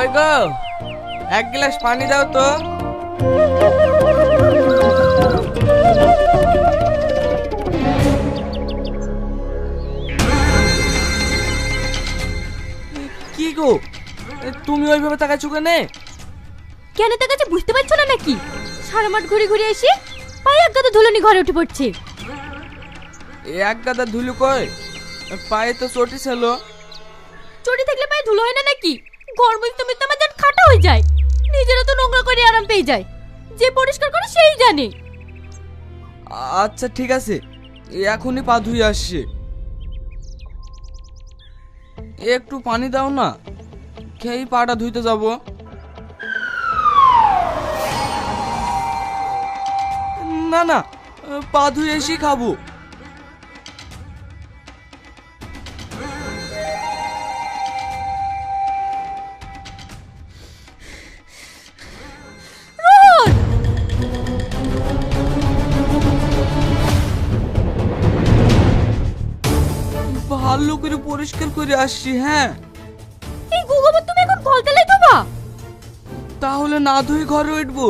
কই গো, এক গ্লাস পানি দাও তো। কি গো, তুমি ওইভাবে তাকাচ্ছো কেনে? কেন তাকাচ্ছে বুঝতে পারছো না নাকি? সারা মাঠ ঘুরে ঘুরে এসে পায়ে এক গাদা ধুলো নিয়ে ঘরে উঠে পড়ছে। এক গাদা ধুলো কই, পায়ে তো চটি ছিল। চটি থাকলে পায়ে ধুলো হয় না নাকি? ঘর মুছতে মুছতে আমার জান খাটা হয়ে যায়, নিজেরও তো নোংরা করে আরাম পেয়ে যায়। যে পরিষ্কার করে সেই জানে। আচ্ছা ঠিক আছে, এখনই পা ধুয়ে আসছে। একটু পানি দাও না, খেয়েই পাটা ধুইতে যাব। না না, পা ধুয়ে এসে খাবো। ভালো করে পরিষ্কার করে আসছি। হ্যাঁ, এই গোবর তুমি এখন কলতলায় দেবা? তাহলে না ধুয়ে ঘরে উঠবো?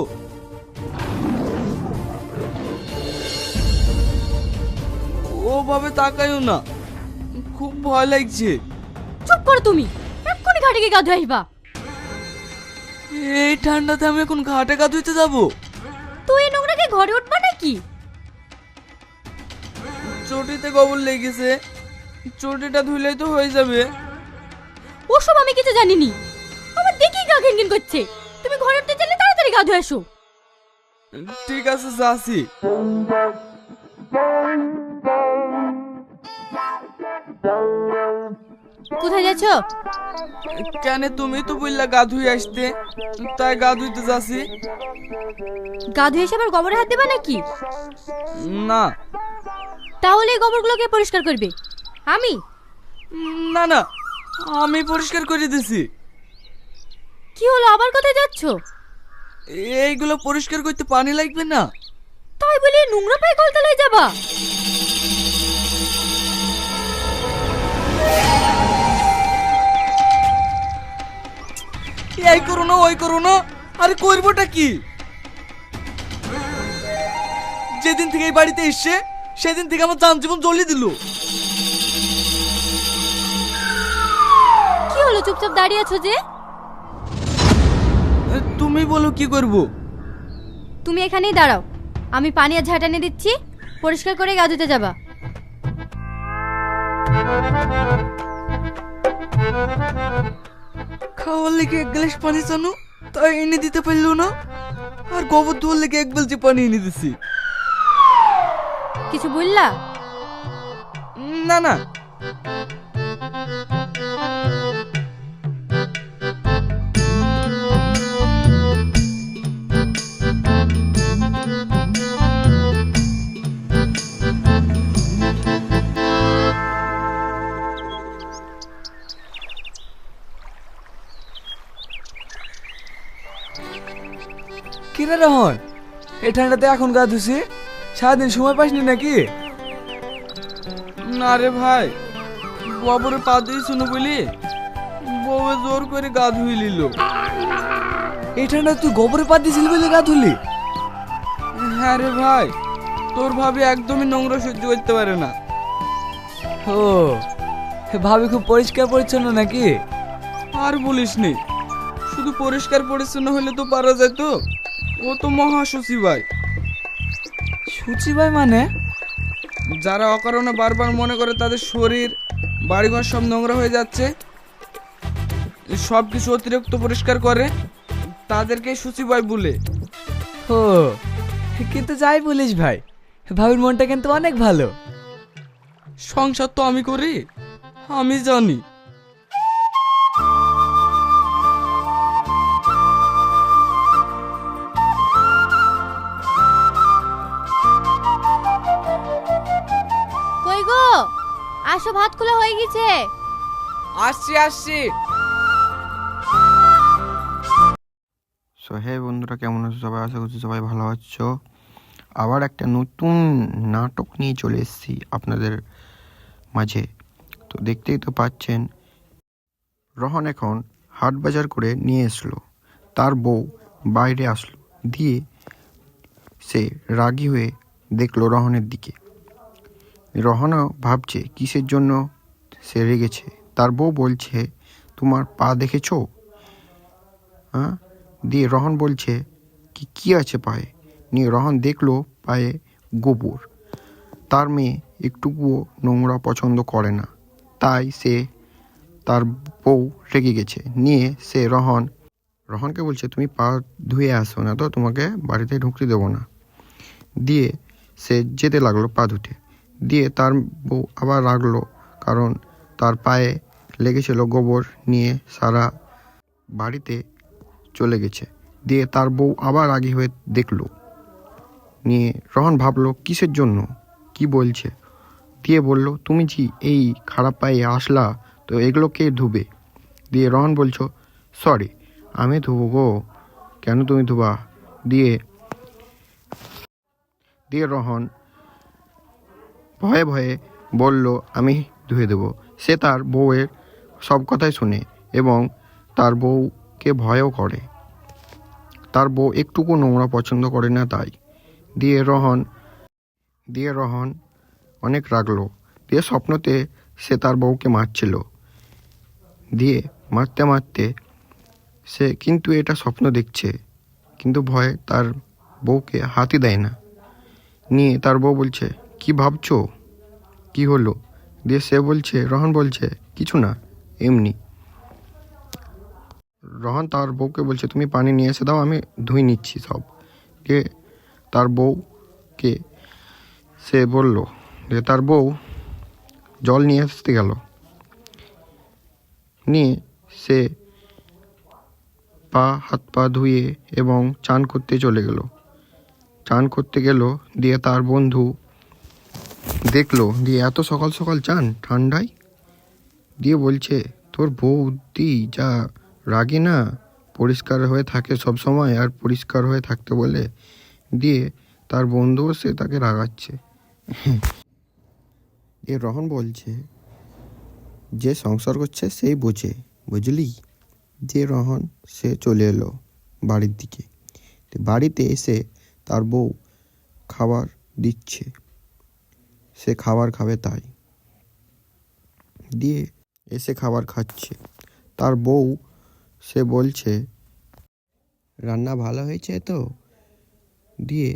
ওভাবে তাকাইও না, খুব ভয় লাগছে। চুপ করো তুমি, এক্ষুনি ঘাটে গিয়ে গা ধুয়ে আসবা। এই ঠান্ডাতে আমি এখন ঘাটে গা ধুইতে যাবো? তুই এই নোংরাকে ঘরে উঠবা নাকি? চটিতে গোবর লেগেছে, চটিটা ধুইলেই তো হয়ে যাবে। ওসব আমি কিছু জানিনি, আমার দেখেই গা ঘিনঘিন করছে। তুমি ঘরে উঠতে চাইলে তাড়াতাড়ি গা ধুয়ে আসো। ঠিক আছে, যাচ্ছি। কোথায় যাচ্ছ? কেন, তুমি তো বললা গা ধুয়ে আসতে, তাই গা ধুইতে যাচ্ছি। গা ধুয়ে এসে আবার গোবরে হাত দেবা নাকি? না তাহলে এই গোবরগুলোকে পরিষ্কার করবে আমি? না না, আমি পরিষ্কার করে দিছি। কি হলো, আবার কোথায় যাচ্ছ? এইগুলো পরিষ্কার করতে পানি লাগবে না? তাই বলে নোংরা পায়ে কলতলায় যাবা? এই করো না, ওই করো না, আরে করবোটা কি? যেদিন থেকে এই বাড়িতে এসছে সেদিন থেকে আমার জান জীবন জ্বলিয়ে দিল। কি হলো, চুপচাপ দাঁড়িয়ে আছো যে? তুমি বলো কি করব? তুমি এখানেই দাঁড়াও, আমি পানি আর ঝাঁটা এনে দিচ্ছি, পরিষ্কার করে গা ধুতে যাবা। খাওয়ার লেগে এক গ্লাস পানি চানো, তাই এনে দিতে পারলো না। আর গোবর ধোয়ার লেগে এক বালতি পানি এনে দিছি। কিছু বললা? না না। কিরে রহন, এই ঠান্ডাতে এখন গা ধুসি? সারাদিন সময় পাসনি নাকি? না রে ভাই, গোবরে পা দিয়েছ না বলি বউ জোর করে গা ধুয়ে নিল। এই ঠান্ডা তুই গোবরে পা দিয়েছিলি বলে গা ধুলি? হ্যাঁ রে ভাই, তোর ভাবি একদমই নোংরা সহ্য করতে পারে না। ও, ভাবি খুব পরিষ্কার পরিচ্ছন্ন নাকি? আর বলিস নি, শুধু পরিষ্কার পরিচ্ছন্ন হলে তো পারা যেত, ও তো মহাসচিব ভাই। সুচি ভাই মানে? যারা অকারণে বারবার মনে করে তাদের শরীর বাড়িঘর সব নোংরা হয়ে যাচ্ছে, সব কিছু অতিরিক্ত পরিষ্কার করে, তাদেরকে সচিবাই বলে। ও, কিন্তু যাই বলিস ভাই, ভাবির মনটা কিন্তু অনেক ভালো। সংসার তো আমি করি, আমি জানি। কই গো, আসো, ভাত খোলা হয়ে গেছে। আসছি আসছি। সো হে বন্ধুরা, কেমন আছো সবাই? আশা করছি সবাই ভালো আছো। আবার একটা নতুন নাটক নিয়ে চলে এসেছি আপনাদের মাঝে। তো দেখতেই তো পাচ্ছেন, রহন এখন হাট বাজার করে নিয়ে আসলো। তার বউ বাইরে আসলো, দিয়ে সে রাগী হয়ে দেখলো রহনের দিকে। রহনও ভাবছে কিসের জন্য সে রেগেছে। তার বউ বলছে, তোমার পা দেখেছো? হ্যাঁ। দিয়ে রহন বলছে, কি আছে পায়ে? নিয়ে রহন দেখলো পায়ে গোবর। তার মেয়ে একটুকুও নোংরা পছন্দ করে না, তাই সে তার বউ রেগে গেছে। নিয়ে সে রহনকে বলছে, তুমি পা ধুয়ে আসো, না তো তোমাকে বাড়িতে ঢুকতে দেবো না। দিয়ে সে যেতে লাগলো পা ধুতে। দিয়ে তার বউ আবার রাগলো, কারণ তার পায়ে লেগেছিল গোবর। নিয়ে সারা বাড়িতে চলে গেছে। দিয়ে তার বউ আবার রাগী হয়ে দেখলো। নিয়ে রহন ভাবলো কিসের জন্য, কি বলছে। দিয়ে বলল, তুমি যে এই খারাপ পায়ে আসলা, তো এগুলো কে ধুবে? দিয়ে রহন বলছো, সরি, আমি ধুবো গো। কেন তুমি ধুবা? দিয়ে রহন ভয়ে ভয়ে বলল, আমি ধুয়ে দেবো। সে তার বউয়ের সব কথাই শুনে এবং তার বউকে ভয়ও করে। তার বউ একটুকু নোংরা পছন্দ করে না, তাই। দিয়ে রহন অনেক রাগলো। দিয়ে স্বপ্নতে সে তার বউকে মারছিল। দিয়ে মারতে মারতে সে কিন্তু এটা স্বপ্ন দেখছে, কিন্তু ভয়ে তার বউকে হাতই দেয় না। নিয়ে তার বউ বলছে, কি ভাবছো, কি হলো? দিয়ে সে বলছে, রহন বলছে, কিছু না, এমনি। রহন তার বউকে বলছে, তুমি পানি নিয়ে এসে দাও, আমি ধুয়ে নিচ্ছি সব। দিয়ে তার বউকে সে বলল। দিয়ে তার বউ জল নিয়ে আসতে গেল। নিয়ে সে হাত পা ধুয়ে এবং চান করতে চলে গেল। চান করতে গেল, দিয়ে তার বন্ধু দেখলো, দিয়ে এত সকাল সকাল চান ঠান্ডায়। দিয়ে বলছে, তোর বৌদি যা রাগে না, পরিষ্কার হয়ে থাকে সব সময়, আর পরিষ্কার হয়ে থাকতে বলে। দিয়ে তার বন্ধুও সে তাকে রাগাচ্ছে। দিয়ে রহন বলছে, যে সংসার করছে সেই বোঝে, বুঝলি? যে রহন সে চলে এলো বাড়ির দিকে। বাড়িতে এসে তার বউ খাবার দিচ্ছে, সে খাবার খাবে তাই। দিয়ে এসে খাবার খাচ্ছে। তার বউ সে বলছে, রান্না ভালো হয়েছে তো? দিয়ে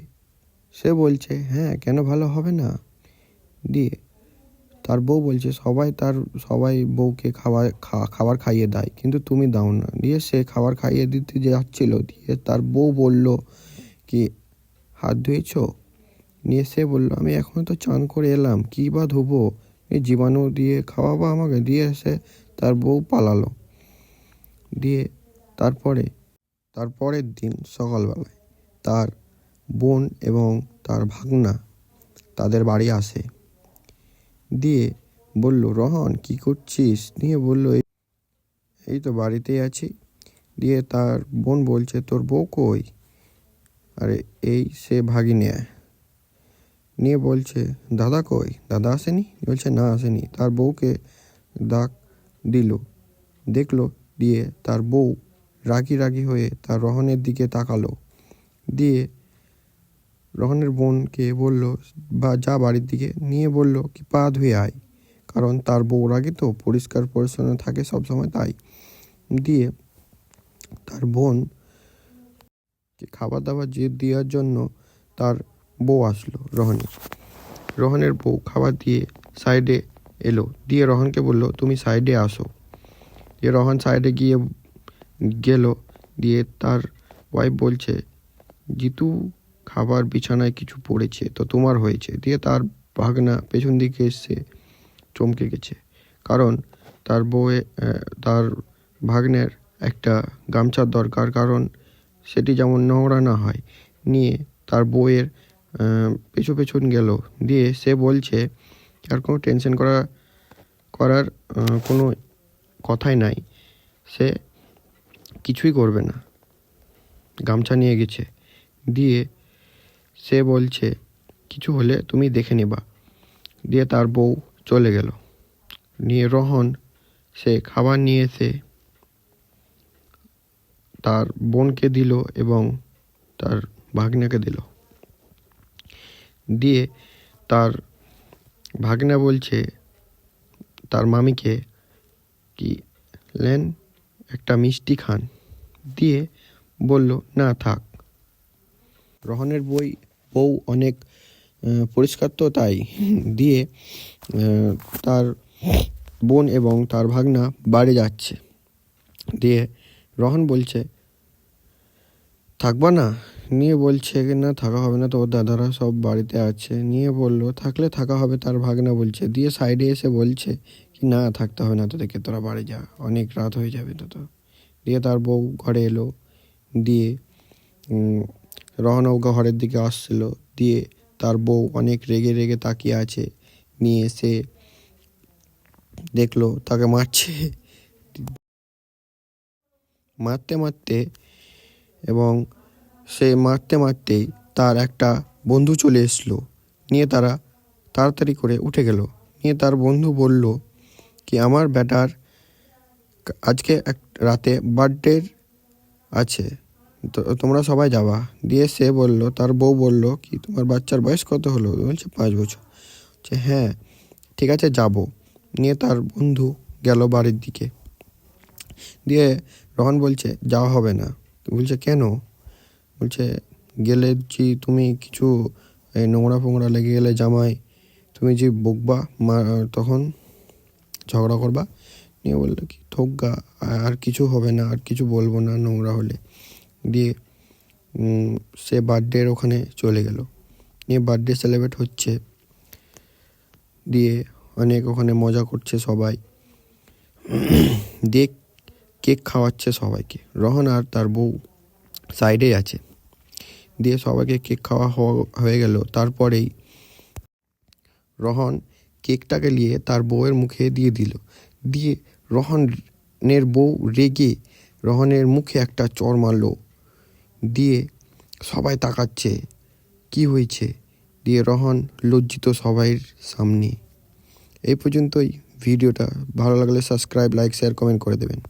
সে বলছে, হ্যাঁ, কেন ভালো হবে না? দিয়ে তার বউ বলছে, সবাই বউকে খাবার খাইয়ে দেয়, কিন্তু তুমি দাও না। দিয়ে সে খাবার খাইয়ে দিতে যাচ্ছিল। দিয়ে তার বউ বলল, কি হাত ধুয়েছ? নিয়ে সে বললো, আমি এখনো তো চান করে এলাম, কী বা ধুবো, এই জীবাণু দিয়ে খাওয়াবো আমাকে? দিয়ে সে তার বউ পালালো। দিয়ে তারপরের দিন সকালবেলায় তার বোন এবং তার ভাগনা তাদের বাড়ি আসে। দিয়ে বলল, রহন কি করছিস? নিয়ে বলল, এই তো বাড়িতেই আছি। দিয়ে তার বোন বলছে, তোর বউ কই? আরে এই সে ভাগিনে। নিয়ে বলছে, দাদা কই? দাদা আসেনি? বলছে, না, আসেনি। তার বউকে ডাক দিল, দেখলো। দিয়ে তার বউ রাগি হয়ে তার রহনের দিকে তাকালো। দিয়ে রহনের বোনকে বলল, যা বাড়ির দিকে। নিয়ে বলল, কি পা ধুয়ে আয়, কারণ তার বউ রাগি তো, পরিষ্কার পরিচ্ছন্ন থাকে সবসময়, তাই। দিয়ে তার বোন খাবার দাবার দেওয়ার জন্য তার বউ আসলো, রহনের বউ খাবার দিয়ে সাইডে এলো। দিয়ে রহনকে বলল, তুমি সাইডে আসো। দিয়ে রহন সাইডে গেল। দিয়ে তার ওয়াইফ বলছে, জিতু, খাবার বিছানায় কিছু পড়েছে তো তোমার হয়েছে। দিয়ে তার ভাগনা পেছন দিকে এসে চমকে গেছে, কারণ তার ভাগ্নের একটা গামছার দরকার, কারণ সেটি যেমন নোংরা না হয়। নিয়ে তার বউয়ের পেছন গেল। দিয়ে সে বলছে, আর কোনো টেনশন করার কোনো কথাই নাই, সে কিছুই করবে না, গামছা নিয়ে গেছে। দিয়ে সে বলছে, কিছু হলে তুমি দেখে নেবা। দিয়ে তার বউ চলে গেল। নিয়ে রহন সে খাবার নিয়ে এসে তার বোনকে দিল এবং তার ভাগ্নাকে দিল। দিয়ে তার ভাগ্না বলছে তার মামিকে কি লেন একটা মিষ্টি খান। দিয়ে বলল না থাক। রহনের বউ অনেক পরিষ্কার তো তাই। দিয়ে তার বোন এবং তার ভাগ্না বাড়ি যাচ্ছে। দিয়ে রহন বলছে থাকবা না? নিয়ে বলছে না থাকা হবে না, তো ওর দাদারা সব বাড়িতে আছে। নিয়ে বলল থাকলে থাকা হবে, তার ভাগ্না বলছে। দিয়ে সাইডে এসে বলছে কি না থাকতে হবে না তোদেরকে, তোরা বাড়ি যা, অনেক রাত হয়ে যাবে তো। দিয়ে তার বউ ঘরে এলো। দিয়ে রহনও ঘরের দিকে আসছিল। দিয়ে তার বউ অনেক রেগে রেগে তাকিয়ে আছে। নিয়ে এসে দেখলো তাকে মারছে। মারতে এবং সে মারতেই তার একটা বন্ধু চলে এসলো। নিয়ে তারা তাড়াতাড়ি করে উঠে গেল। নিয়ে তার বন্ধু বলল কি আমার বেটার আজকে এক রাতে বার্থডে আছে, তো তোমরা সবাই যাবা। দিয়ে সে বলল, তার বউ বলল কি তোমার বাচ্চার বয়স কত হলো? বলছে 5 বছর। বলছে হ্যাঁ ঠিক আছে যাব। নিয়ে তার বন্ধু গেল বাড়ির দিকে। দিয়ে রহন বলছে যাওয়া হবে না। বলছে কেন? বলছে গেলে যে তুমি কিছু নোংরা ফোংরা লেগে গেলে জামাই, তুমি যে বকবা তখন ঝগড়া করবা। নিয়ে বললো কি থোকগা, আর কিছু হবে না, আর কিছু বলবো না নোংরা হলে। দিয়ে সে বার্থডের ওখানে চলে গেল। নিয়ে বার্থডে সেলিব্রেট হচ্ছে। দিয়ে অনেক ওখানে মজা করছে সবাই। দিয়ে কেক খাওয়াচ্ছে সবাইকে। রহন আর তার বউ সাইডেই আছে। দিয়ে সবাইকে কেক খাওয়া হয়ে গেল। তারপরেই রহন কেকটাকে নিয়ে তার বউয়ের মুখে দিয়ে দিল। দিয়ে রহনের বউ রেগে রহনের মুখে একটা চড় মারল। দিয়ে সবাই তাকাচ্ছে কি হয়েছে। দিয়ে রহন লজ্জিত সবাইয়ের সামনে। এই পর্যন্তই ভিডিওটা। ভালো লাগলে সাবস্ক্রাইব, লাইক, শেয়ার, কমেন্ট করে দেবেন।